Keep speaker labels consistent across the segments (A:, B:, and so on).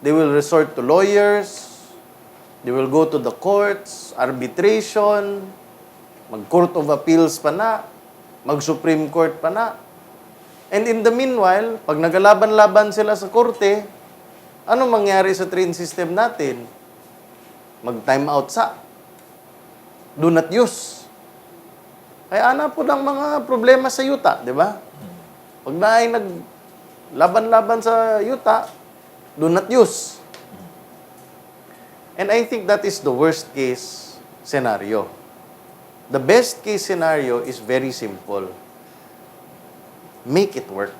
A: They will resort to lawyers. They will go to the courts, arbitration, mag-court of appeals pa na, mag-Supreme Court pa na. And in the meanwhile, pag nagalaban-laban sila sa korte, ano mangyari sa train system natin? Mag-time out sa. Do not use. Kaya ana po ng mga problema sa yuta, di ba? Pag na ay naglaban-laban sa yuta, do not use. And I think that is the worst case scenario. The best case scenario is very simple. Make it work.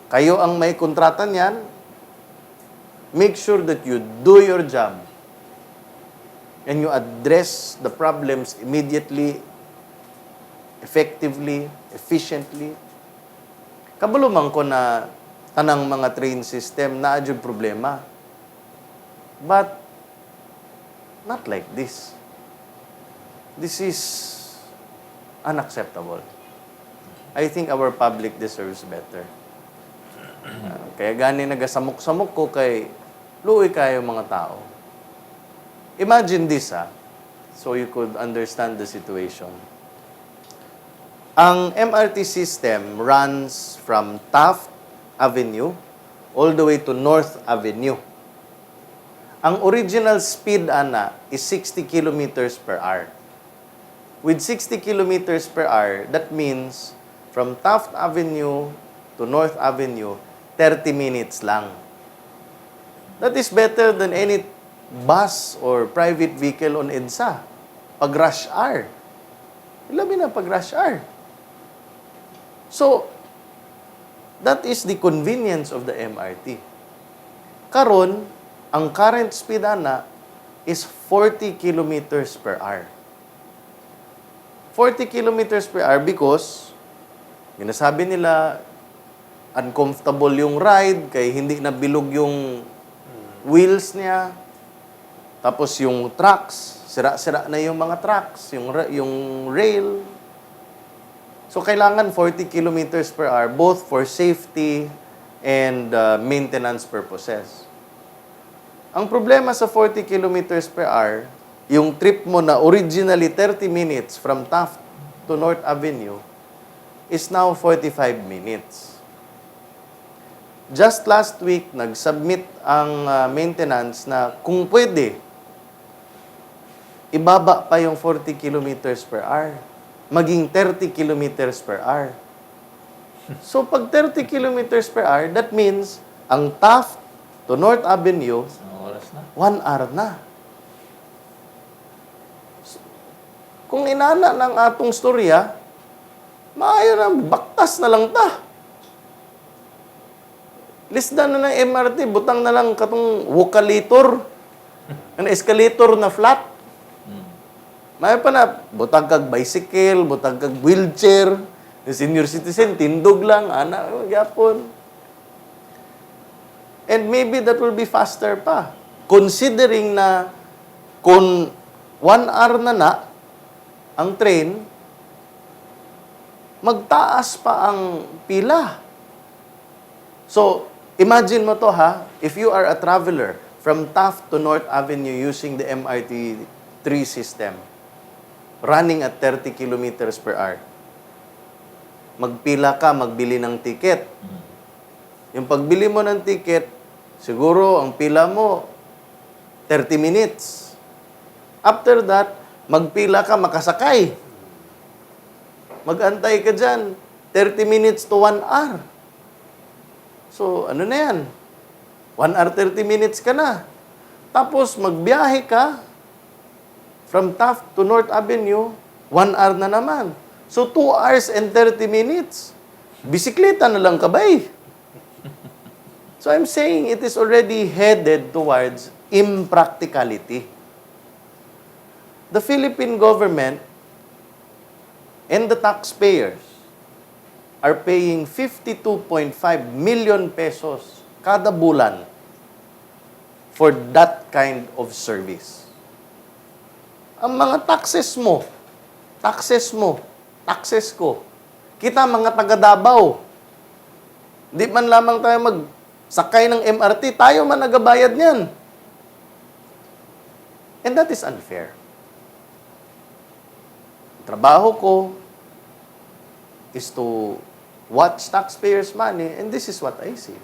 A: Kayo ang may kontrata niyan, make sure that you do your job and you address the problems immediately, effectively, efficiently. Kabalo ko na tanang mga train system na adyo problema. But not like this. This is unacceptable. I think our public deserves better. Kaya gani nagasamok-samok ko kay luoy kayo mga tao. Imagine this, so you could understand the situation. Ang MRT system runs from Taft Avenue all the way to North Avenue. Ang original speed, ana, is 60 kilometers per hour. With 60 kilometers per hour, that means from Taft Avenue to North Avenue, 30 minutes lang. That is better than any bus or private vehicle on EDSA. Pag rush hour. Ilabi na pag rush hour. So, that is the convenience of the MRT. Karon, ang current speed ana is 40 kilometers per hour. 40 kilometers per hour because ginasabi nila uncomfortable yung ride kay hindi na bilog yung wheels niya. Tapos yung tracks, sira-sira na yung mga tracks, yung rail. So kailangan 40 kilometers per hour both for safety and maintenance purposes. Ang problema sa 40 kilometers per hour, yung trip mo na originally 30 minutes from Taft to North Avenue is now 45 minutes. Just last week, nag-submit ang maintenance na kung pwede, ibaba pa yung 40 kilometers per hour. Maging 30 kilometers per hour. So, pag 30 kilometers per hour, that means ang Taft to North Avenue, 1 hour na. Kung inana ng atong storya, maayo na, baktas na lang ta. Lisdan na ng MRT, butang na lang katong wokalator, an escalator na flat. Maayo pa na, butang kag bicycle, butang kag wheelchair, senior citizen, tindog lang, anak, yapon. And maybe that will be faster pa. Considering na kung 1 hour na ang train, magtaas pa ang pila. So, imagine mo to if you are a traveler from Taft to North Avenue using the MRT 3 system, running at 30 kilometers per hour, magpila ka, magbili ng ticket. Yung pagbili mo ng ticket, siguro ang pila mo, 30 minutes. After that, magpila ka, makasakay. Mag-antay ka dyan, 30 minutes to 1 hour. So, ano na yan? 1 hour, 30 minutes ka na. Tapos, magbiyahe ka from Taft to North Avenue, 1 hour na naman. So, 2 hours and 30 minutes. Bisikleta na lang kabay. So, I'm saying it is already headed towards impracticality. The Philippine government and the taxpayers are paying 52.5 million pesos kada bulan for that kind of service. Ang mga taxes ko, kita mga taga Davao, di man lamang tayo sakay ng MRT, tayo man nagabayad niyan. And that is unfair. Trabaho ko is to watch taxpayers' money, and this is what I see.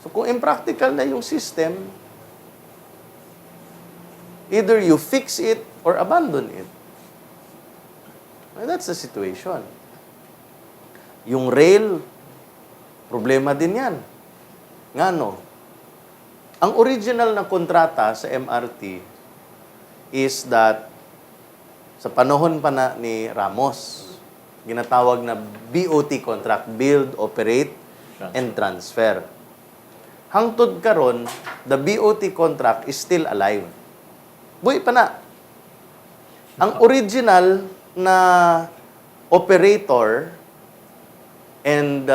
A: So kung impractical na yung system, either you fix it or abandon it. And that's the situation. Yung rail, problema din yan. Nga no? Ang original na kontrata sa MRT is that sa panahon pa na ni Ramos, ginatawag na BOT contract, Build, Operate, and Transfer. Hangtod karon, the BOT contract is still alive. Buhay pa na. Ang original na operator and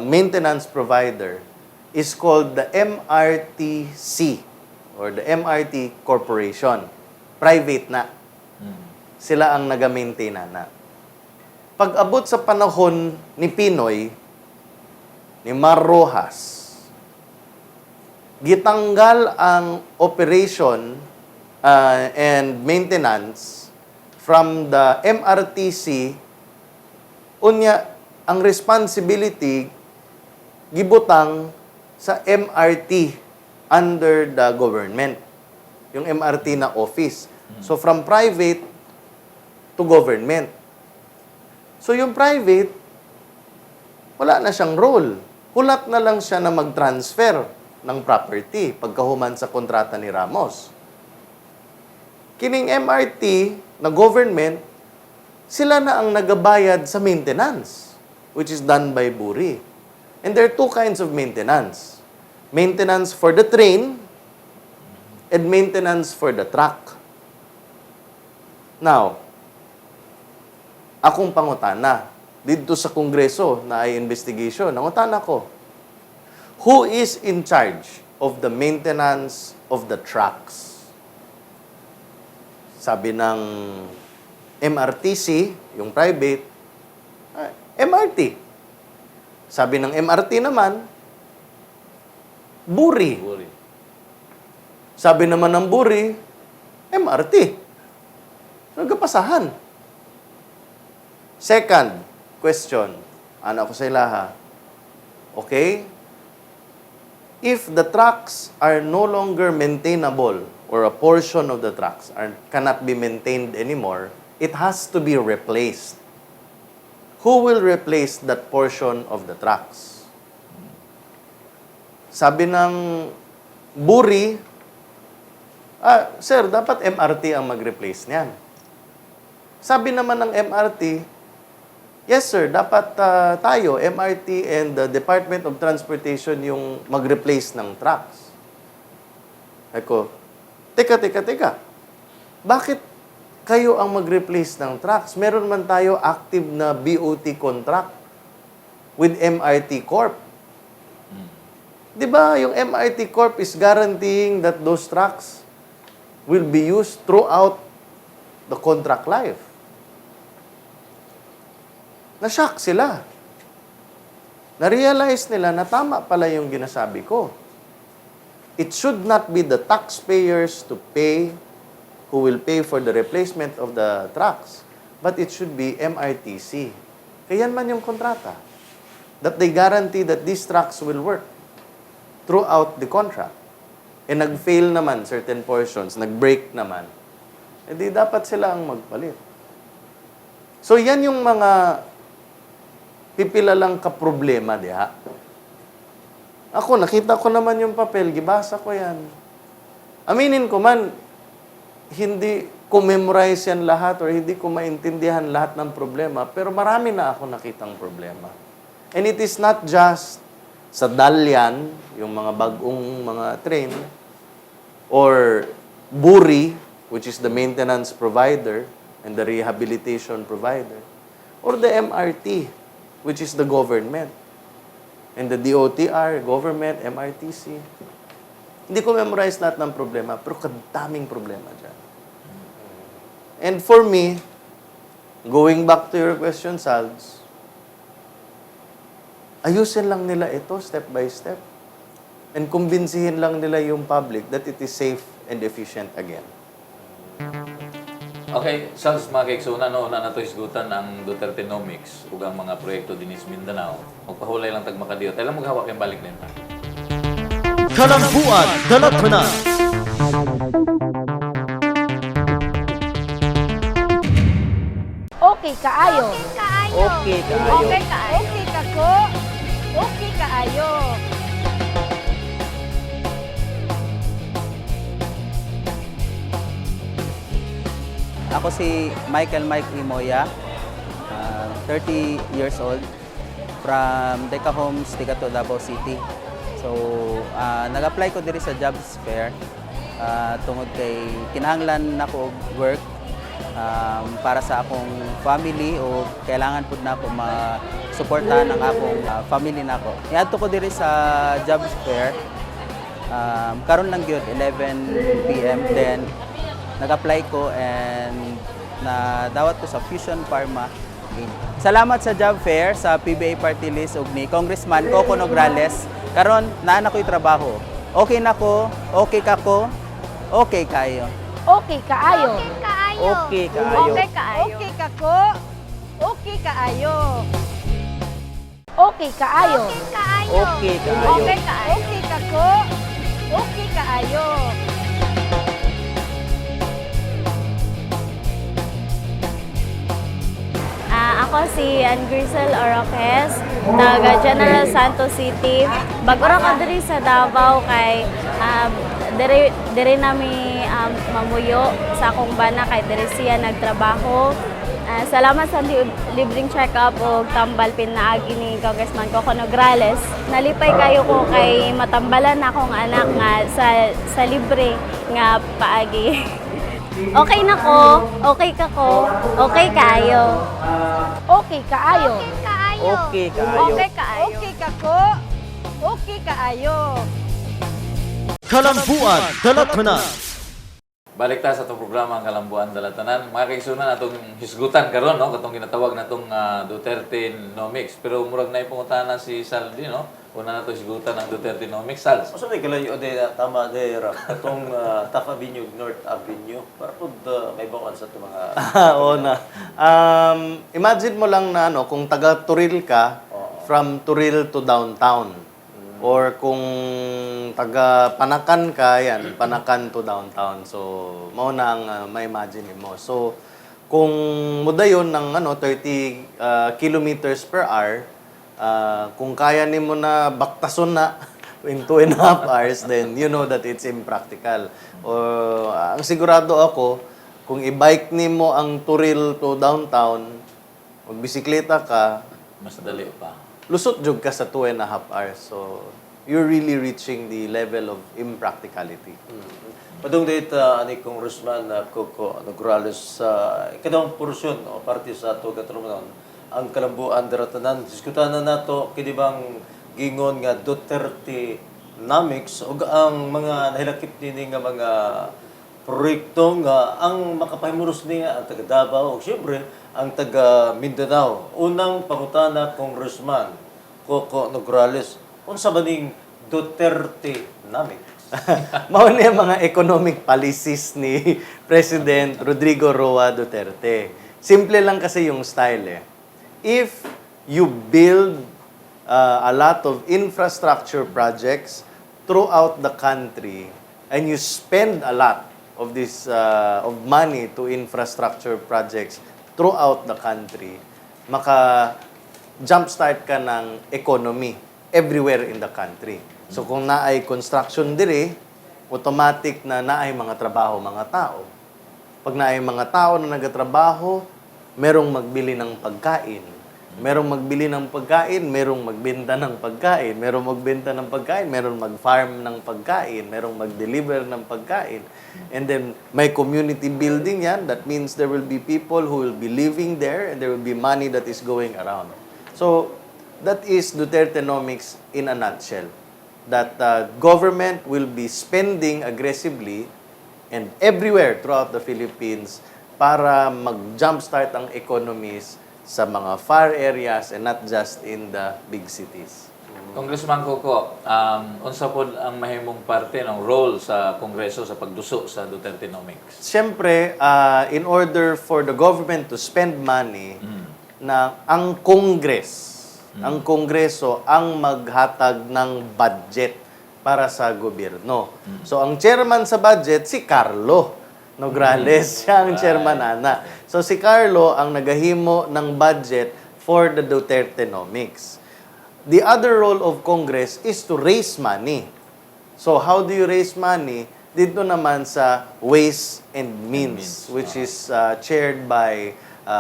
A: maintenance provider is called the MRTC or the MRT Corporation. Private na. Sila ang naga-maintain na. Pag-abot sa panahon ni Pinoy, ni Mar Rojas, gitanggal ang operation and maintenance from the MRTC, unya ang responsibility gibutang sa MRT under the government. Yung MRT na office. So from private to government. So yung private, wala na siyang role. Hulat na lang siya na mag-transfer ng property pagkahuman sa kontrata ni Ramos. Kining MRT na government, sila na ang nagabayad sa maintenance, which is done by Buri. And there are two kinds of maintenance. Maintenance for the train and maintenance for the truck. Now, akong pangutana, dito sa Kongreso na ay investigation, nangutana ko, who is in charge of the maintenance of the trucks? Sabi ng MRTC, yung private, MRT. Sabi ng MRT naman, Buri. Sabi naman ng Buri, MRT. Nagkapasahan. Second question, ano ko sa ilaha, okay? If the trucks are no longer maintainable or a portion of the trucks cannot be maintained anymore, it has to be replaced. Who will replace that portion of the trucks? Sabi ng Buri, sir, dapat MRT ang mag-replace niyan. Sabi naman ng MRT, yes sir, dapat tayo, MRT and the Department of Transportation yung mag-replace ng trucks. Ako, teka. Bakit kayo ang mag-replace ng trucks? Meron man tayo active na BOT contract with MRT Corp. Di ba, yung MRT Corp is guaranteeing that those trucks will be used throughout the contract life. Na-shock sila. Na-realize nila na tama pala yung ginasabi ko. It should not be the taxpayers to pay, who will pay for the replacement of the trucks, but it should be MRTC. Kaya man yung kontrata. That they guarantee that these trucks will work throughout the contract. Eh nag-fail naman certain portions, nag-break naman. Eh di dapat sila ang magpalit. So yan yung mga pipila lang ka-problema diha. Ako, nakita ko naman yung papel, gibasa ko yan. Aminin ko man, hindi ko memorize yan lahat or hindi ko maintindihan lahat ng problema, pero marami na ako nakitang problema. And it is not just sa Dalian, yung mga bagong mga train, or Buri, which is the maintenance provider and the rehabilitation provider, or the MRT, which is the government, and the DOTR, government, MRTC. Hindi ko memorize lahat ng problema, pero kadaming problema dyan. And for me, going back to your question, Salds, ayusin lang nila ito step by step. And kumbinsihin lang nila yung public that it is safe and efficient again.
B: Okay, Sals, mga kaiksuna, una na ito hisgutan ang Dutertenomics ug ang mga proyekto din sa Mindanao. Magpahulay lang tag makadiyot. Alam mo gawak yung balik din pa.
C: Kalamboan Dala Tanan.
D: Okay kaayo.
C: Okay kaayo.
D: Okay kaayo. Okay kako. Okay kaayo.
E: Ako si Michael Mike Imoya, 30 years old, from Deca Homes, Tigato, Davao City. So, nag-apply ko diri sa jobs fair tungod kay kinahanglan nako og work para sa akong family o kailangan pud nako ma-suportahan ang akong family nako. Niadto ko diri sa jobs fair karon lang gyud 11 PM, then nag-apply ko and nadawat ko sa Fusion Pharma. Salamat sa job fair sa PBA Party List ug ni Congressman Coco Nograles. Karon naa na ko'y trabaho. Okay na ko, okay ka ko, okay kayo.
D: Okay kaayo.
C: Okay kaayo.
D: Okay kaayo. Okay kako. Okay kaayo. Okay kaayo.
C: Okay kaayo.
D: Okay kaayo. Okay kako. Okay kaayo.
F: Ako si Grisel Oroques, taga General Santos City. Bago ra ko diri sa Davao kay diri nami mamuyo sa akong bana kay diri siya nagtrabaho. Salamat sa libreng check-up o tambal pinaagi ni Congressman Coco Nograles. Nalipay kayo ko kay matambalan akong anak nga sa libre nga paagi. Okay na ko, okay ka ko, okay kayo.
D: Okay kaayo.
C: Okay kaayo.
D: Okay kaayo. Okay kako. Okay kaayo.
C: Kalamboan Dala Tanan.
B: Balik ta sa itong programa ang Kalamboan Dala Tanan. Mga kaiksuna na itong hisgutan karon, no? Katong ginatawag na itong Dutertenomics. Pero murag na ipungutan na si Saldi, no? Una na ito hisgutan ng Dutertenomics. Sals.
G: Masa may kalayo de tama de atong Taft Avenue, North Avenue para pud may bawal sa mga
A: Oo na. Imagine mo lang na kung taga Turil ka, from Turil to downtown. Or kung taga Panakan ka, yan, Panakan to downtown. So, mao na ang ma-imagine mo. So, kung mudayon ng 30 kilometers per hour, kung kaya nimo na baktason na in 2.5 hours, then you know that it's impractical. Ang sigurado ako, kung i-bike nimo ang Turil to downtown, magbisikleta ka,
B: Mas dali pa.
A: lusot jud ka sa 2.5 hours. So, you're really reaching the level of impracticality.
G: Padung data ani Congressman Coco Nograles sa ikadawang porsyon o parte sa ato katronon ang Kalamboan Dala Tanan. Diskutahan na nato kini bang gingon nga Dutertenomics ug ang mga nahilakip nini nga mga proyekto nga ang makapahimuros niya ang taga Davao ug syempre ang taga Mindanao. Unang pangutana Congressman Coco Nograles, unsa ba ning Dutertenomics?
A: Mao niya mga economic policies ni President Rodrigo Roa Duterte. Simple lang kasi yung style eh. If you build a lot of infrastructure projects throughout the country and you spend a lot of this of money to infrastructure projects throughout the country, maka jumpstart ka ng economy everywhere in the country. So kung naay construction diri, automatic na naay mga trabaho mga tao. Pag naay mga tao na nagatrabaho, merong magbili ng pagkain. Merong magbili ng pagkain, merong magbenta ng pagkain, merong magbenta ng pagkain, merong mag-farm ng pagkain, merong mag-deliver ng pagkain. And then may community building yan. That means there will be people who will be living there and there will be money that is going around. So that is Dutertenomics in a nutshell. That government will be spending aggressively and everywhere throughout the Philippines para mag-jumpstart ang economies sa mga far areas and not just in the big cities.
B: Congressman Coco, unsa pod ang mahimong parte ng role sa Kongreso sa pagduso sa Dutertenomics?
A: Siyempre, in order for the government to spend money, na ang ang Kongreso ang maghatag ng budget para sa gobyerno. So, ang chairman sa budget, si Karlo Nograles. Siya ang chairman, ana. So, si Karlo ang nagahimo ng budget for the Dutertenomics. The other role of Congress is to raise money. So, how do you raise money? Dito naman sa Ways and Means, which is chaired by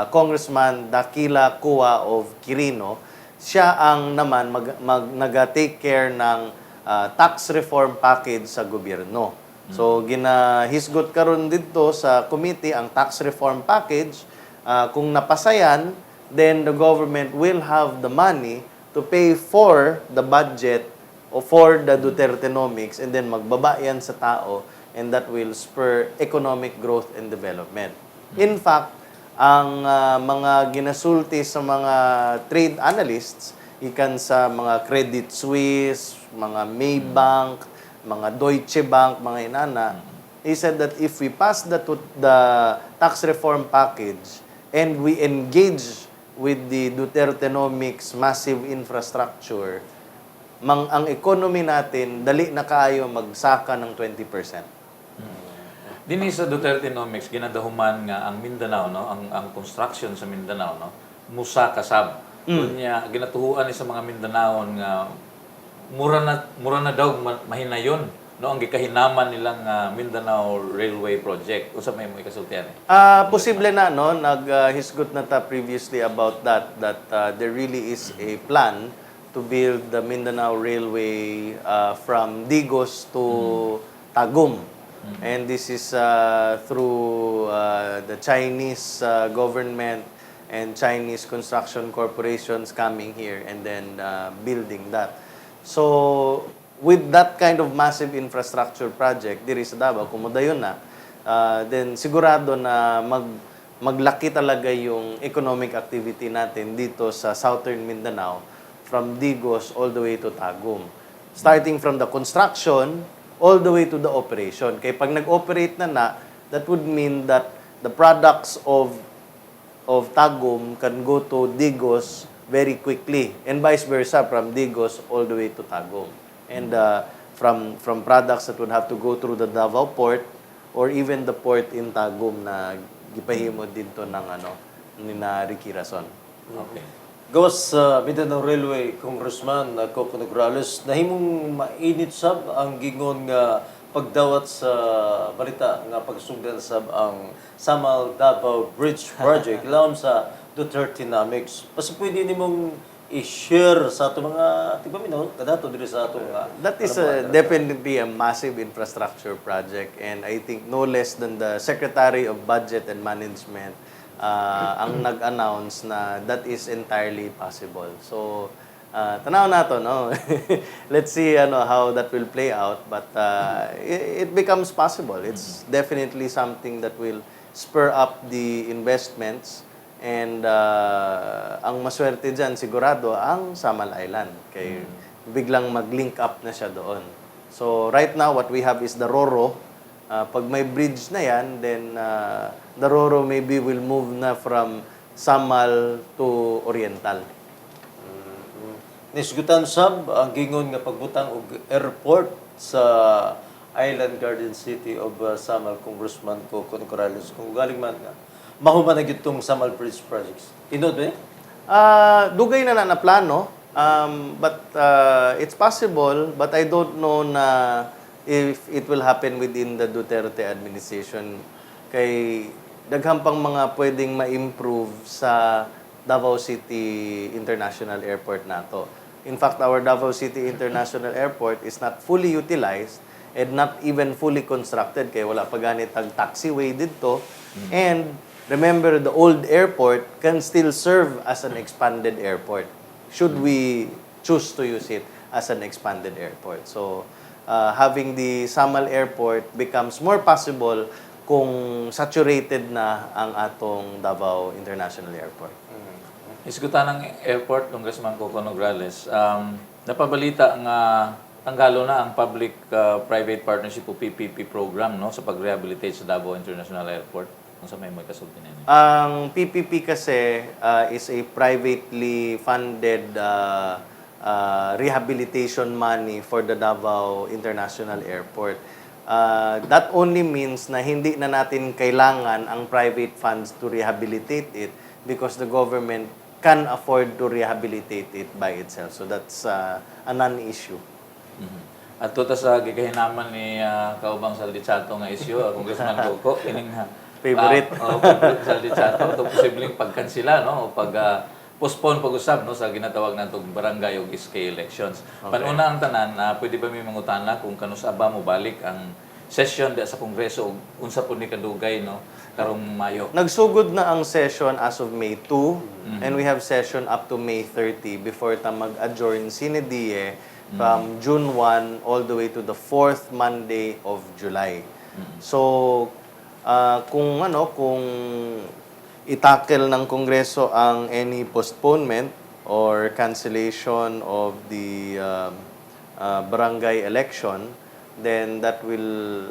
A: Congressman Dakila Kua of Quirino. Siya ang naman nag-take care ng tax reform package sa gobyerno. So, ginahisgot karon dito sa committee ang tax reform package. Kung napasayan, then the government will have the money to pay for the budget o for the Dutertenomics, and then magbaba yan sa tao, and that will spur economic growth and development. In fact, ang mga ginasulti sa mga trade analysts, ikan sa mga Credit Suisse, mga Maybank, mga Deutsche Bank, mga inana, he said that if we pass the tax reform package and we engage with the Dutertenomics massive infrastructure, ang economy natin, dali na kaayo magsaka ng 20%.
B: Dini sa Dutertenomics, ginadahuman nga ang Mindanao, no? Ang construction sa Mindanao, no? Musa kasab. Kunya, ginatuhuan ni sa mga Mindanao nga mura na daw mahinayon, no? Ang gikahinaman nilang Mindanao Railway Project. Usa may mo ikasultian eh?
A: Posible na, no? Naghisgot na ta previously about that there really is a plan to build the Mindanao Railway from Digos to Tagum. And this is through the Chinese government and Chinese construction corporations coming here and then building that. So, with that kind of massive infrastructure project, diri sa Davao, kumudayon na, then sigurado na maglaki talaga yung economic activity natin dito sa Southern Mindanao from Digos all the way to Tagum. Starting from the construction all the way to the operation. Kaya pag nag-operate na, that would mean that the products of Tagum can go to Digos very quickly, and vice versa from Digos all the way to Tagum. And from products that would have to go through the Davao port or even the port in Tagum na gipahimo dito ng ni na Ricky Rason.
B: Okay.
G: Gawas sa Mindanao Railway, Congressman Coco Nograles, nahimong mainit sab ang gingon nga pagdawat sa balita nga pagsundan sab ang Samal Davao Bridge Project ilawom sa Dutertenomics. Basta pwede nimong i-share sa ato mga tigpaminaw kadato diri sa ato
A: That is definitely a massive infrastructure project, and I think no less than the Secretary of Budget and Management ang nag-announce na that is entirely possible. So, tanaw na to, no? Let's see how that will play out, but it becomes possible. It's definitely something that will spur up the investments, and ang maswerte dyan sigurado ang Samal Island. Kay biglang mag-link up na siya doon. So, right now, what we have is the Roro. Pag may bridge na yan, then the Roro maybe will move na from Samal to Oriental.
G: Nisgutan sab ang gingon nga pagbutang og airport sa Island Garden City of Samal, Congressman Coco Nograles. Kung galing man nga, mahuman na gitong Samal Bridge Projects. Inod ba?
A: Dugay na plano, but it's possible, but I don't know na if it will happen within the Duterte administration. Kay daghang pang mga pwedeng ma-improve sa Davao City International Airport nato. In fact, our Davao City International Airport is not fully utilized and not even fully constructed kay wala pa ganit ang taxiway dito. And remember, the old airport can still serve as an expanded airport should we choose to use it as an expanded airport. So, having the Samal Airport becomes more possible kung saturated na ang atong Davao International Airport.
B: Isgutan ng airport, Congressman Coco Nograles, napabalita nga tanggalo na ang Public-Private Partnership o PPP program no, sa pag-rehabilitate sa Davao International Airport. Kung sa may kasulti na yun.
A: Ang PPP kasi is a privately funded rehabilitation money for the Davao International Airport. That only means na hindi na natin kailangan ang private funds to rehabilitate it because the government can afford to rehabilitate it by itself. So that's a non-issue.
B: At tuta sa gigahinaman ni Kaubang Saldichato nga isyu, Congressman Coco, kining
A: Favorite.
B: Favorite Saldichato, ito posibleng pagkansila, no? O postpone pag-usap no, sa ginatawag natong barangay o SK elections. Panuna ang tanan, pwede ba may mangutana kung kanus-aba mo balik ang session sa Kongreso o unsa po ni kadugay no, karong Mayo?
A: Nagsugod na ang session as of May 2 and we have session up to May 30 before ta mag-adjourn sine die from June 1 all the way to the 4th Monday of July. So kung itakel ng Kongreso ang any postponement or cancellation of the barangay election, then that will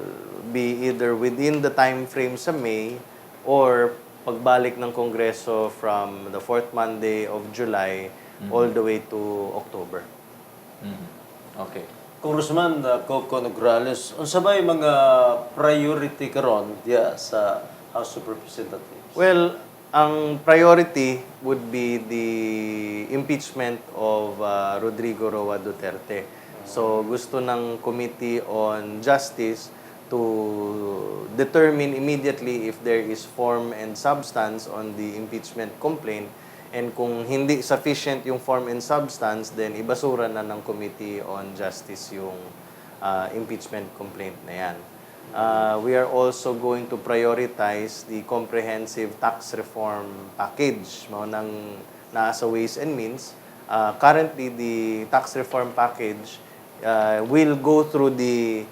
A: be either within the time frame sa May or pagbalik ng Kongreso from the 4th Monday of July all the way to October.
B: Okay.
G: Congressman Coco Nograles, unsa bay mga priority karon diya sa House of Representatives?
A: Well, ang priority would be the impeachment of Rodrigo Roa Duterte. So gusto ng Committee on Justice to determine immediately if there is form and substance on the impeachment complaint. And kung hindi sufficient yung form and substance, then ibasura na ng Committee on Justice yung impeachment complaint na yan. We are also going to prioritize the comprehensive tax reform package nang nasa Ways and Means. Currently, the tax reform package will go through the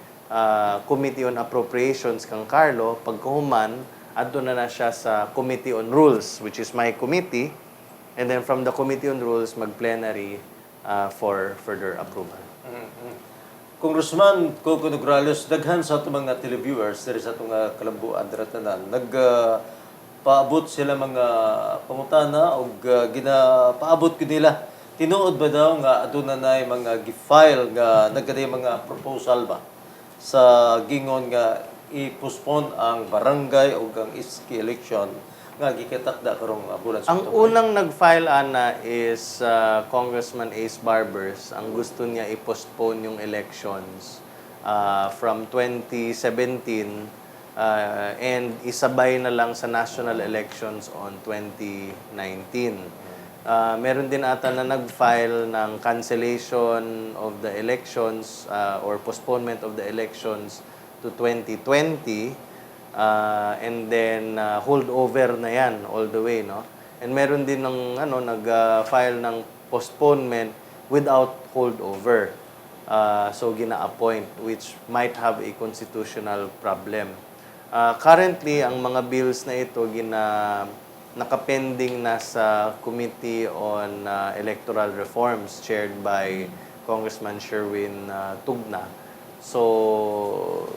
A: Committee on Appropriations kang Karlo. Pagkahuman, adto na siya sa Committee on Rules, which is my committee. And then from the Committee on Rules, mag-plenary for further approval.
G: Congressman Coco Nograles, daghan sa ato mga televiewers diri sa atong Kalamboan Dala Tanan, nagpaabot sila mga pangutana o ginapaabot ko nila. Tinuod ba daw nga aduna nay mga gi-file nga nagkaday mga proposal ba sa gingon nga i-postpone ang barangay o ang SK election nga gikatakda karong bulan sa
A: Ang unang nag-file ana is Congressman Ace Barbers. Ang gusto niya i-postpone yung elections from 2017 and isabay na lang sa national elections on 2019. Meron din ata na nag-file ng cancellation of the elections or postponement of the elections to 2020. And then hold over na yan all the way, no? And meron din ng nag-file ng postponement without holdover. So gina-appoint, which might have a constitutional problem. Currently, ang mga bills na ito nakapending na sa Committee on Electoral Reforms chaired by Congressman Sherwin Tugna. So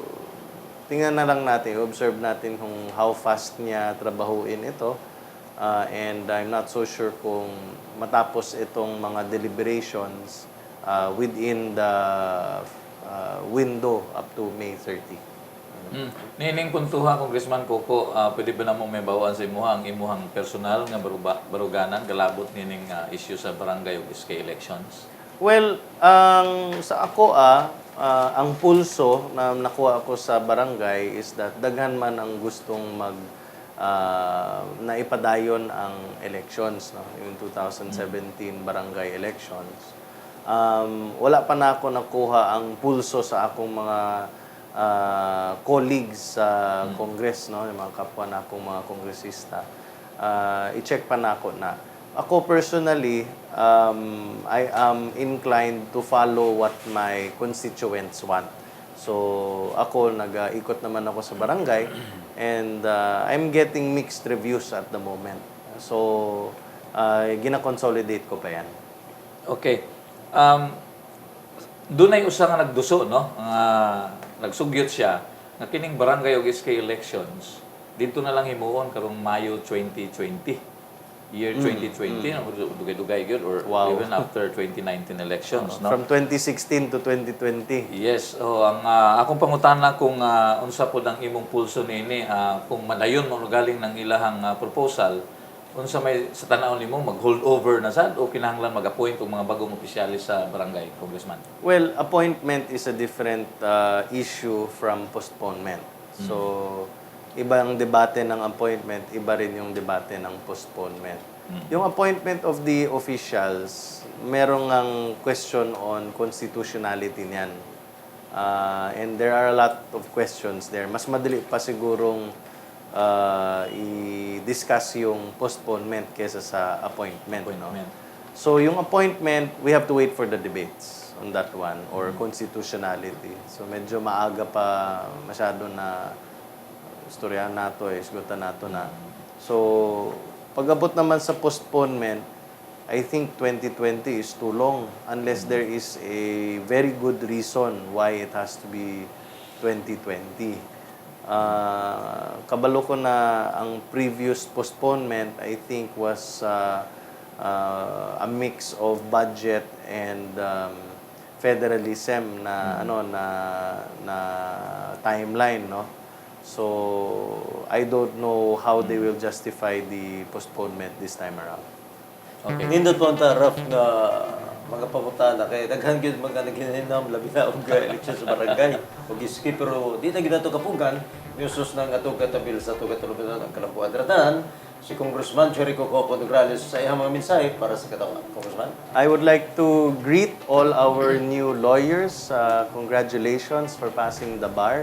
A: tingnan na lang natin, observe natin kung how fast niya trabahuin ito. And I'm not so sure kung matapos itong mga deliberations within the window up to May 30.
B: Nining puntuha, Congressman Coco, pwede ba na mo may bawaan sa imuhang personal nga baruganan, galabot nining issue sa barangay o SK elections?
A: Well, sa ako ang pulso na nakuha ko sa barangay is that daghan man ang gustong naipadayon ang elections, no? Yung 2017 barangay elections. Wala pa na ako nakuha ang pulso sa akong mga colleagues sa Congress, no? Yung mga kapwa na akong mga kongresista. I-check pa na ako na. Ako personally, I am inclined to follow what my constituents want. So, ako, nag-ikot naman ako sa barangay and I'm getting mixed reviews at the moment. So, gina-consolidate ko pa yan.
B: Okay. Doon ay usa nga nagduso, no? Nagsugyot siya nga kining barangay ug SK elections dito na lang himuon karong Mayo 2020. Year 2020, no? Dugay-dugay gyud or
A: Wow.
B: even after 2019 elections, no?
A: From 2016 to 2020.
B: Yes, ang akong pangutana kung unsa pod ang imong pulso niini, kung madayon mo galing ng ilahang proposal, unsa may sa tan-aw nimo mag-hold over na sad o kinahanglan mag-appoint og mga bagong opisyalis sa barangay, Congressman?
A: Well, appointment is a different issue from postponement. So, iba ang debate ng appointment, iba rin yung debate ng postponement. Yung appointment of the officials, merong ang question on constitutionality niyan. And there are a lot of questions there. Mas madali pa sigurong i-discuss yung postponement kesa sa appointment. No? So, yung appointment, we have to wait for the debates on that one or constitutionality. So, medyo maaga pa masyado na istoryahan nato, isgutan nato na. So, pag-abot naman sa postponement, I think 2020 is too long unless there is a very good reason why it has to be 2020. Kabalo ko na ang previous postponement, I think, was a mix of budget and federalism na na timeline, no? So, I don't know how they will justify the postponement this time around.
B: Okay.
G: Nindot po ang taraf na mga pamutana kay daghan gyud mga naghinam labi na og eleksyon sa barangay ug iski pero di na gyud ato kapugan nusus nang atong katabil sa atong katuluban ng Kalamboan Dala Tanan si Congressman Jericho Nograles sa iyang mga mensahe para sa katawan. Congressman.
A: I would like to greet all our new lawyers. Congratulations for passing the bar.